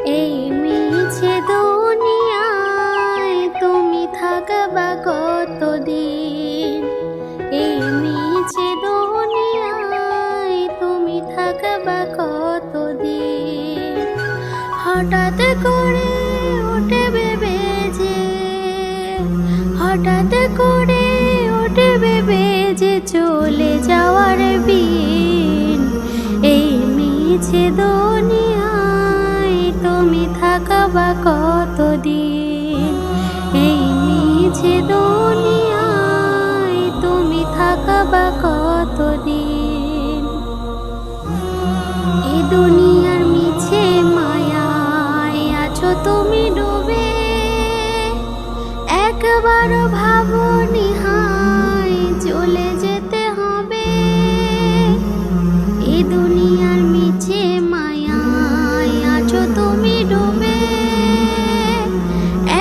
এই মিছে দুনিয়ায় তুমি থাকবা কতদিন? এই মিছে দুনিয়ায় তুমি থাকবা কতদিন? হঠাৎ করে উঠবে বেজে, হঠাৎ করে উঠবে বেজে চলে যাওয়ার বিন। এই মিছে দুনিয়ায় তুমি থাকবা কতদিন? এই মিছে দুনিয়ায় তুমি থাকবা কতদিন? এই দুনিয়ার মিছে মায়ায় আছো তুমি ডুবে, একবারও ভাবনি হায় চলে যেতে হবে। এই দুনিয়ার মিছে মায়ায় আছো তুমি ডুবে,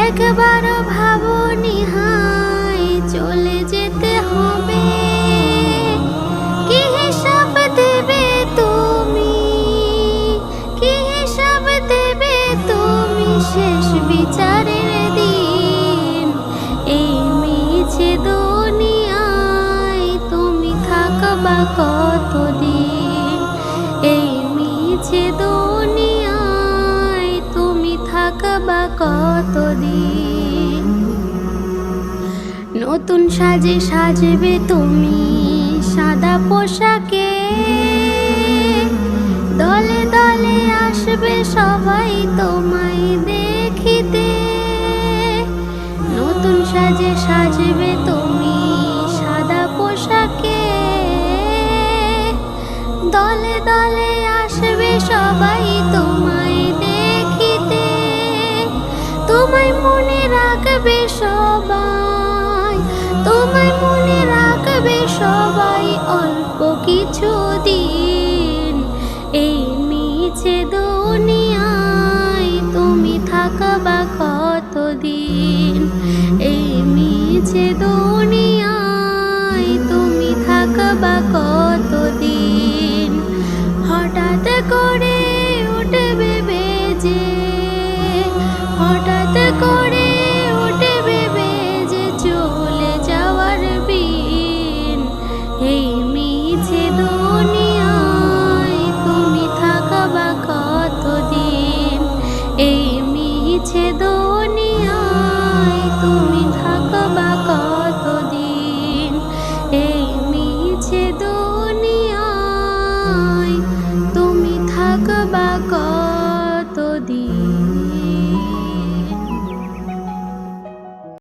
একবারও ভাবনি হায় চলে যেতে হবে। কি হিসাব দেবে তুমি, কি হিসাব দেবে তুমি শেষ বিচারের দিন? এই মিছে দুনিয়ায় তুমি থাকবা কতদিন? এই মিছে দুনিয়ায় তুমি থাকবা কতদিন? নতুন সাজে সাজবে তুমি সাদা পোশাকে, দলে দলে আসবে সবাই তোমায় দেখিতে। নতুন সাজে সাজবে তুমি সাদা পোশাকে, দলে দলে আসবে সবাই তোমায় দেখিতে। তোমায় মনে রাখবে সবাই, তোমায় মনে রাখবে সবাই অল্প কিছু দিন। এই মিছে দুনিয়ায় তুমি থাকবা কতদিন? এই মিছে দুনিয়ায় তুমি থাকবা কতদিন? হঠাৎ করে উঠবে বেজে, হঠাৎ করে উঠবে বেজে চলে যাওয়ার বিন। এই মিছে দুনিয়ায় তুমি থাকবা কতদিন? এই মিছে দুনিয়ায় তুমি থাকবা কতদিন? এই মিছে দুনিয়ায় তুমি থাকবা কতদিন?